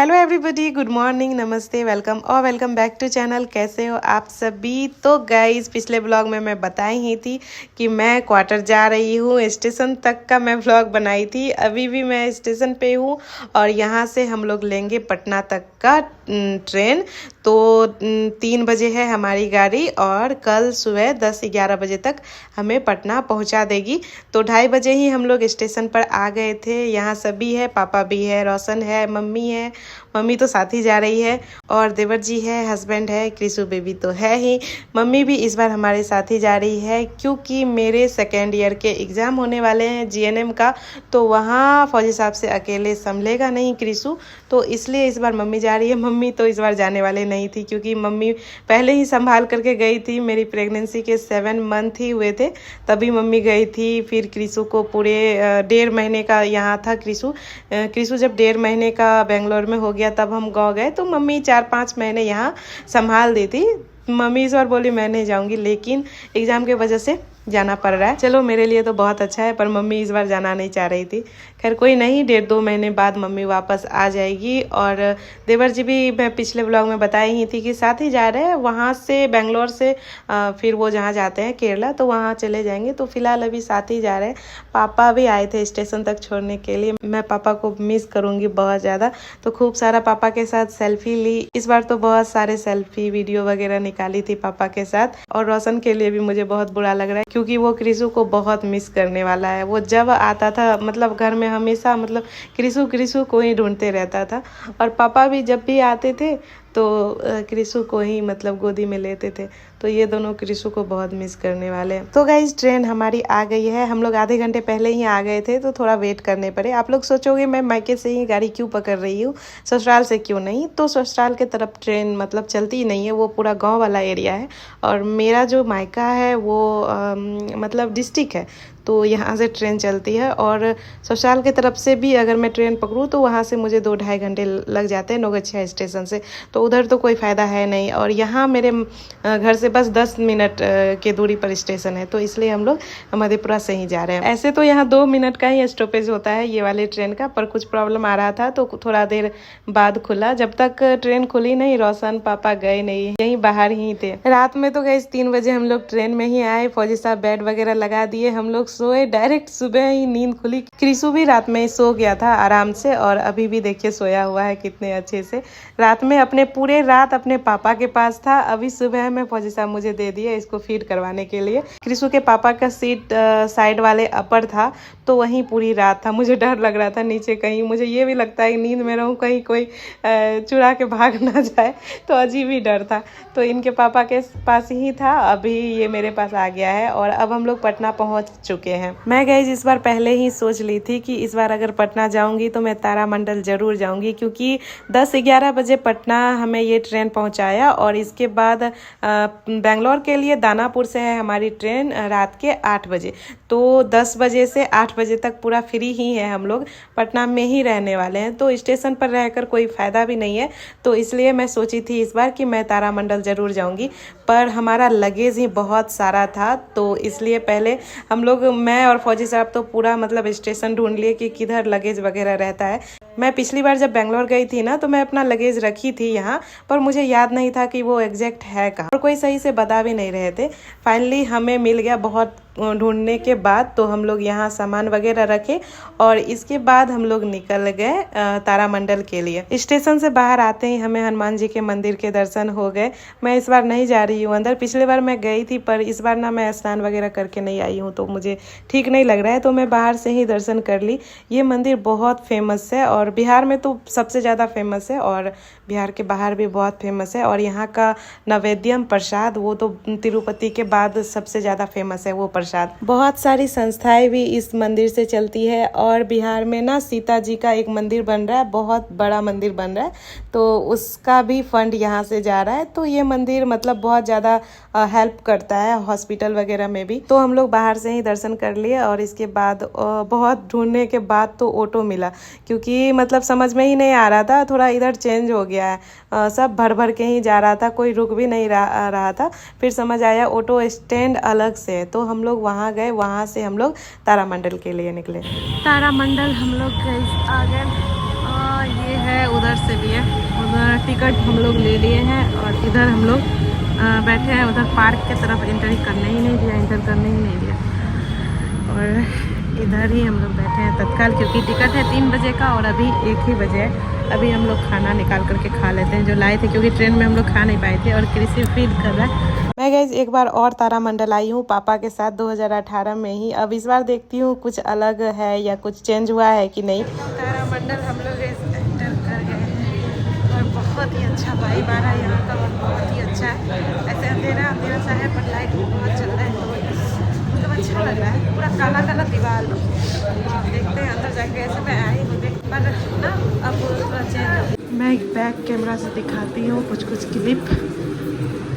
Hello everybody, good morning, नमस्ते, welcome और welcome back to channel. कैसे हो आप सभी। तो गाइज पिछले ब्लॉग में मैं बताई ही थी कि मैं क्वार्टर जा रही हूँ। स्टेशन तक का मैं ब्लॉग बनाई थी। अभी भी मैं स्टेशन पे हूँ और यहाँ से हम लोग लेंगे पटना तक का ट्रेन। तो 3 बजे है हमारी गाड़ी और कल सुबह 10-11 बजे तक हमें पटना पहुँचा देगी। तो 2:30 बजे ही हम लोग स्टेशन पर आ गए थे। यहाँ सभी है, पापा भी है, रोशन है, मम्मी है, मम्मी तो साथ ही जा रही है और देवर जी है, हस्बैंड है, क्रिशु बेबी तो है ही। मम्मी भी इस बार हमारे साथ ही जा रही है क्योंकि मेरे सेकेंड ईयर के एग्ज़ाम होने वाले हैं जीएनएम का। तो वहाँ फौजी साहब से अकेले संभलेगा नहीं क्रिशु, तो इसलिए इस बार मम्मी जा रही है। मम्मी तो इस बार जाने वाले नहीं थी क्योंकि मम्मी पहले ही संभाल करके गई थी। मेरी प्रेगनेंसी के 7 मंथ ही हुए थे तभी मम्मी गई थी। फिर क्रिशु को पूरे 1.5 महीने का यहाँ था। क्रिशु जब 1.5 महीने का बेंगलोर में हो गया तब हम गाँव गए, तो मम्मी 4-5 महीने यहाँ संभाल दी थी। मम्मी इस बार बोली मैं नहीं जाऊँगी, लेकिन एग्ज़ाम के वजह से जाना पड़ रहा है। चलो मेरे लिए तो बहुत अच्छा है, पर मम्मी इस बार जाना नहीं चाह रही थी। खैर कोई नहीं, 1.5-2 महीने बाद मम्मी वापस आ जाएगी। और देवर जी भी मैं पिछले ब्लॉग में बताई ही थी कि साथ ही जा रहे हैं। वहाँ से बेंगलोर से फिर वो जहाँ जाते हैं केरला, तो वहाँ चले जाएंगे। तो फिलहाल अभी साथ ही जा रहे हैं। पापा भी आए थे स्टेशन तक छोड़ने के लिए। मैं पापा को मिस करूँगी बहुत ज़्यादा, तो खूब सारा पापा के साथ सेल्फी ली। इस बार तो बहुत सारे सेल्फी वीडियो वगैरह निकाली थी पापा के साथ। और रोशन के लिए भी मुझे बहुत बुरा लग रहा है क्योंकि वो क्रिशु को बहुत मिस करने वाला है। वो जब आता था मतलब घर में हमेशा मतलब क्रिशु को ही ढूंढते रहता था। और पापा भी जब भी आते थे तो क्रिशु को ही मतलब गोदी में लेते थे। तो ये दोनों क्रिशु को बहुत मिस करने वाले हैं। तो गाइज ट्रेन हमारी आ गई है। हम लोग आधे घंटे पहले ही आ गए थे, तो थोड़ा वेट करने पड़े। आप लोग सोचोगे मैं मायके से ही गाड़ी क्यों पकड़ रही हूँ, ससुराल से क्यों नहीं। तो ससुराल के तरफ ट्रेन मतलब चलती ही नहीं है, वो पूरा गाँव वाला एरिया है। और मेरा जो मायका है वो मतलब डिस्ट्रिक्ट है, तो यहाँ से ट्रेन चलती है। और ससुराल की तरफ से भी अगर मैं ट्रेन पकड़ूँ तो वहाँ से मुझे 2-2.5 घंटे लग जाते हैं नौगछिया स्टेशन से। तो उधर तो कोई फ़ायदा है नहीं। और यहाँ मेरे घर से बस 10 मिनट की दूरी पर स्टेशन है, तो इसलिए हम लोग मधेपुरा से ही जा रहे हैं। ऐसे तो यहाँ 2 मिनट का ही स्टॉपेज होता है ये वाले ट्रेन का, पर कुछ प्रॉब्लम आ रहा था तो थोड़ा देर बाद खुला। जब तक ट्रेन खुली नहीं रोशन पापा गए नहीं, यहीं बाहर ही थे। रात में तो गए 3 बजे हम लोग ट्रेन में ही आए। फौजी साहब बेड वगैरह लगा दिए, हम लोग सोए। डायरेक्ट सुबह ही नींद खुली। क्रिशु भी रात में ही सो गया था आराम से, और अभी भी देखिए सोया हुआ है कितने अच्छे से। रात में अपने पूरे रात अपने पापा के पास था। अभी सुबह में फौजी साहब मुझे दे दिए इसको फीड करवाने के लिए। क्रिशु के पापा का सीट साइड वाले अपर था, तो वहीं पूरी रात था। मुझे डर लग रहा था नीचे कहीं, मुझे ये भी लगता है नींद में रहूं कहीं कोई चुरा के भाग ना जाए, तो अजीब ही डर था। तो इनके पापा के पास ही था। अभी ये मेरे पास आ गया है और अब हम लोग पटना पहुंच चुके हैं। मैं गई इस बार पहले ही सोच ली थी कि इस बार अगर पटना जाऊंगी तो मैं तारामंडल जरूर जाऊंगी, क्योंकि 10-11 बजे पटना हमें ये ट्रेन पहुंचाया। और इसके बाद बेंगलोर के लिए दानापुर से है हमारी ट्रेन रात के 8 बजे। तो 10 बजे से 8 बजे तक पूरा फ्री ही है, हम लोग पटना में ही रहने वाले हैं। तो स्टेशन पर रहकर कोई फ़ायदा भी नहीं है, तो इसलिए मैं सोची थी इस बार कि मैं तारामंडल ज़रूर जाऊंगी। पर हमारा लगेज ही बहुत सारा था, तो इसलिए पहले हम लोग, मैं और फौजी साहब तो पूरा मतलब स्टेशन ढूंढ लिए कि किधर लगेज वगैरह रहता है। मैं पिछली बार जब बेंगलोर गई थी ना, तो मैं अपना लगेज रखी थी यहाँ, पर मुझे याद नहीं था कि वो एग्जैक्ट है कहाँ, और कोई सही से बता भी नहीं रहे थे। फाइनली हमें मिल गया बहुत ढूंढने के बाद। तो हम लोग यहाँ सामान वगैरह रखे और इसके बाद हम लोग निकल गए तारामंडल के लिए। स्टेशन से बाहर आते ही हमें हनुमान जी के मंदिर के दर्शन हो गए। मैं इस बार नहीं जा रही हूँ अंदर, पिछले बार मैं गई थी, पर इस बार ना मैं स्नान वगैरह करके नहीं आई हूँ, तो मुझे ठीक नहीं लग रहा है, तो मैं बाहर से ही दर्शन कर ली। ये मंदिर बहुत फेमस है और बिहार में तो सबसे ज़्यादा फेमस है, और बिहार के बाहर भी बहुत फेमस है। और यहाँ का नैवेद्यम प्रसाद वो तो तिरुपति के बाद सबसे ज़्यादा फेमस है वो प्रसाद। बहुत सारी संस्थाएं भी इस मंदिर से चलती है। और बिहार में ना सीता जी का एक मंदिर बन रहा है, बहुत बड़ा मंदिर बन रहा है, तो उसका भी फंड यहाँ से जा रहा है। तो ये मंदिर मतलब बहुत ज़्यादा हेल्प करता है हॉस्पिटल वगैरह में भी। तो हम लोग बाहर से ही दर्शन कर लिए और इसके बाद बहुत ढूंढने के बाद तो ऑटो मिला, क्योंकि मतलब समझ में ही नहीं आ रहा था, थोड़ा इधर चेंज हो गया है, सब भर भर के ही जा रहा था, कोई रुक भी नहीं रहा था। फिर समझ आया ऑटो स्टैंड अलग से है, तो हम लोग वहाँ गए। वहाँ से हम लोग तारामंडल के लिए निकले। तारामंडल हम लोग आ गए। ये है, उधर से भी है टिकट हम लोग ले लिए हैं और इधर हम लोग बैठे हैं। उधर पार्क के तरफ एंट्री करने ही नहीं दिया, इंटर करने ही नहीं दिया। और इधर ही हम लोग बैठे हैं तत्काल, क्योंकि टिकट है 3 बजे का और अभी 1 ही बजे है। अभी हम लोग खाना निकाल करके खा लेते हैं जो लाए थे, क्योंकि ट्रेन में हम लोग खा नहीं पाए थे। और कृषि फीड कर रहा है। मैं गाइस एक बार और तारामंडल आई हूँ पापा के साथ 2018 में ही। अब इस बार देखती हूँ कुछ अलग है या कुछ चेंज हुआ है कि नहीं। तारामंडल हम लोग एंटर कर गए हैं और बहुत ही अच्छा वाइब आ रहा है यहाँ का, और बहुत ही अच्छा है। ऐसे अंधेरा अंधेरा सा है पर लाइट बहुत चल रहा है, तो मतलब अच्छा लग रहा है। पूरा काला काला दीवार। देखते हैं अंदर जाके। ऐसे मैं आई हूँ पर ना अब थोड़ा चेंज। मैं एक बैक कैमरा से दिखाती हूँ कुछ क्लिप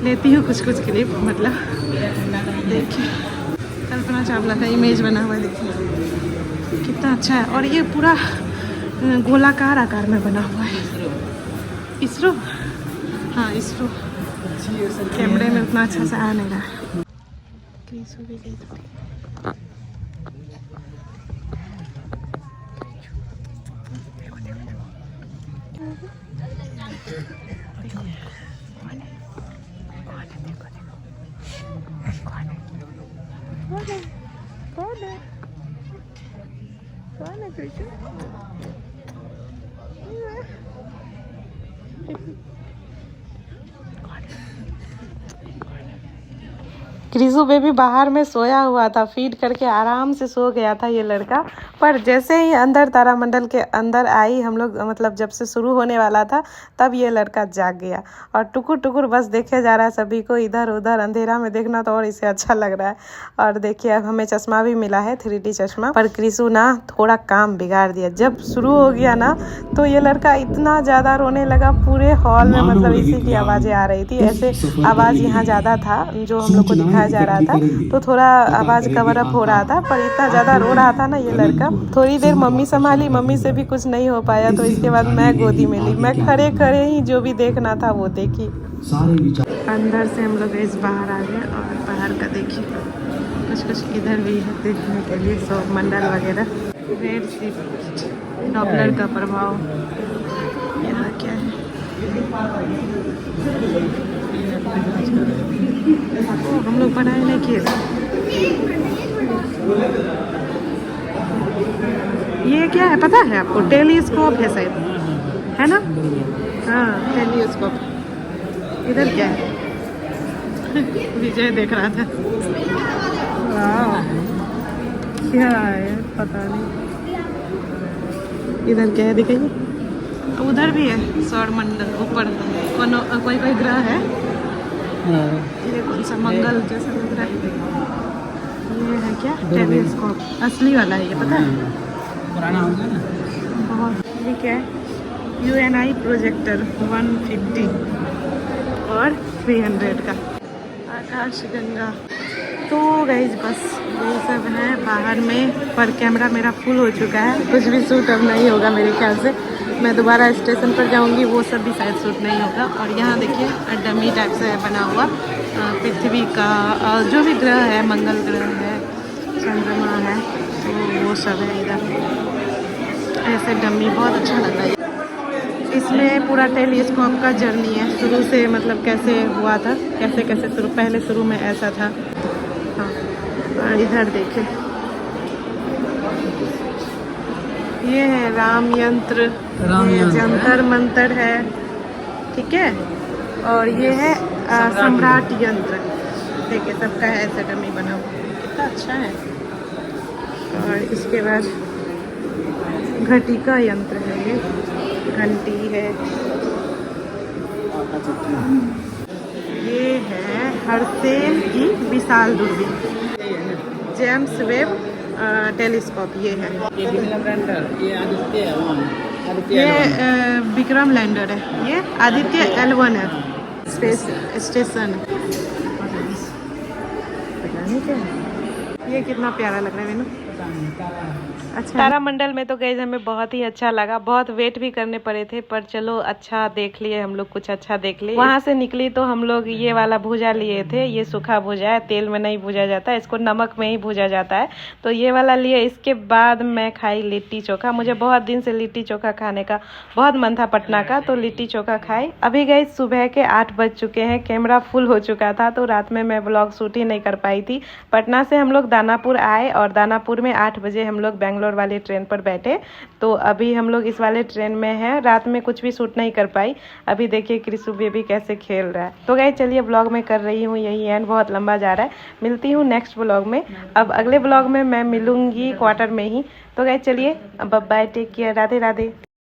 लेती हूँ, कुछ क्लिप मतलब देखिए कल्पना चावला का इमेज बना हुआ है, देखिए कितना अच्छा है। और ये पूरा गोलाकार आकार में बना हुआ है। इसरो, हाँ इसरो। कैमरे में उतना अच्छा से आ नहीं रहा है। कौन है कृष्ण? क्रिशु बेबी बाहर में सोया हुआ था, फीड करके आराम से सो गया था ये लड़का। पर जैसे ही अंदर तारामंडल के अंदर आई हम लोग, मतलब जब से शुरू होने वाला था तब ये लड़का जाग गया और टुकुर टुकुर बस देखे जा रहा है सभी को, इधर उधर। अंधेरा में देखना तो और इसे अच्छा लग रहा है। और देखिए अब हमें चश्मा भी मिला है, 3D चश्मा। पर क्रिशु ना थोड़ा काम बिगाड़ दिया। जब शुरू हो गया ना तो ये लड़का इतना ज़्यादा रोने लगा पूरे हॉल में, मतलब इसी की आवाज़ें आ रही थी। ऐसे आवाज़ यहाँ ज़्यादा था जो हम लोग को दिखाया जा रहा था, तो थोड़ा आवाज़ कवर अप हो रहा था। पर इतना ज़्यादा रो रहा था ना ये लड़का। थोड़ी देर मम्मी संभाली, मम्मी से भी कुछ नहीं हो पाया, तो इसके बाद मैं गोदी में ली। मैं खड़े खड़े ही जो भी देखना था वो देखी। अंदर से हम लोग इस बाहर आ गए और बाहर का देखिए कुछ इधर भी है देखने के लिए, सब मंडल वगैरह। रेड शिफ्ट, डॉपलर का प्रभाव। यहाँ क्या है? हम लोग पढ़ाई नहीं किए। ये क्या है पता है आपको? टेलीस्कोप है शायद, है ना? हाँ टेलीस्कोप। इधर क्या है? विजय देख रहा था। क्या है पता नहीं। इधर क्या है दिखाइए। उधर भी है सौर मंडल, ऊपर कोई ग्रह है। ये कौन सा मंगल जैसा लग रहा है। ये है क्या? टेलीस्कोप असली वाला है ये, पता है? पुराना हो गया ना बहुत। ठीक है UNI प्रोजेक्टर 150 और 300 का। आकाश गंगा। तो गाइस बस यही सब है बाहर में। पर कैमरा मेरा फुल हो चुका है, कुछ भी शूट अब नहीं होगा मेरे ख्याल से। मैं दोबारा स्टेशन पर जाऊंगी, वो सब भी शायद शूट नहीं होगा। और यहाँ देखिए डमी टाइप से बना हुआ पृथ्वी का जो भी ग्रह है, मंगल ग्रह है, चंद्रमा है, तो वो सब है इधर। ऐसे डमी बहुत अच्छा लगा है। इसमें पूरा टेलीस्कोप का जर्नी है शुरू से, मतलब कैसे हुआ था, कैसे पहले शुरू में ऐसा था। हाँ और इधर देखें ये है राम यंत्र, ये जंतर मंतर है, ठीक है। और ये है सम्राट यंत्र। देखिए सबका है ऐसा डमी बना हुआ, कितना अच्छा है। और इसके बाद घटिका यंत्र है, ये घंटी है। ये है हर्सेल की विशाल दूरबीन, जेम्स वेब टेलीस्कोप। ये है ये विक्रम लैंडर है, ये आदित्य L1 है, स्पेस स्टेशन। पता नहीं क्या है। ये कितना प्यारा लग रहा है मैनू। तारामंडल में तो गए हमें बहुत ही अच्छा लगा, बहुत वेट भी करने पड़े थे, पर चलो अच्छा देख लिए हम लोग, कुछ अच्छा देख लिए। वहां से निकली तो हम लोग ये वाला भुजा लिए थे, ये सूखा भुजा है, तेल में नहीं भुजा जाता है, इसको नमक में ही भुजा जाता है, तो ये वाला लिए। इसके बाद मैं खाई लिट्टी चोखा। मुझे बहुत दिन से लिट्टी चोखा खाने का बहुत मन था पटना का, तो लिट्टी चोखा खाई। अभी गई सुबह के 8 बज चुके हैं, कैमरा फुल हो चुका था, तो रात में मैं ब्लॉग शूट ही नहीं कर पाई थी। पटना से हम लोग दानापुर आए और दानापुर में 8 बजे हम लोग बेंगलोर वाली ट्रेन पर बैठे, तो अभी हम लोग इस वाले ट्रेन में हैं। रात में कुछ भी शूट नहीं कर पाई। अभी देखिए कृषु बेबी कैसे खेल रहा है। तो गाइस चलिए ब्लॉग में कर रही हूँ यही एंड, बहुत लंबा जा रहा है। मिलती हूँ नेक्स्ट ब्लॉग में। अब अगले ब्लॉग में मैं मिलूंगी क्वार्टर में ही। तो गाइस चलिए, अब bye, take care, Radhe Radhe.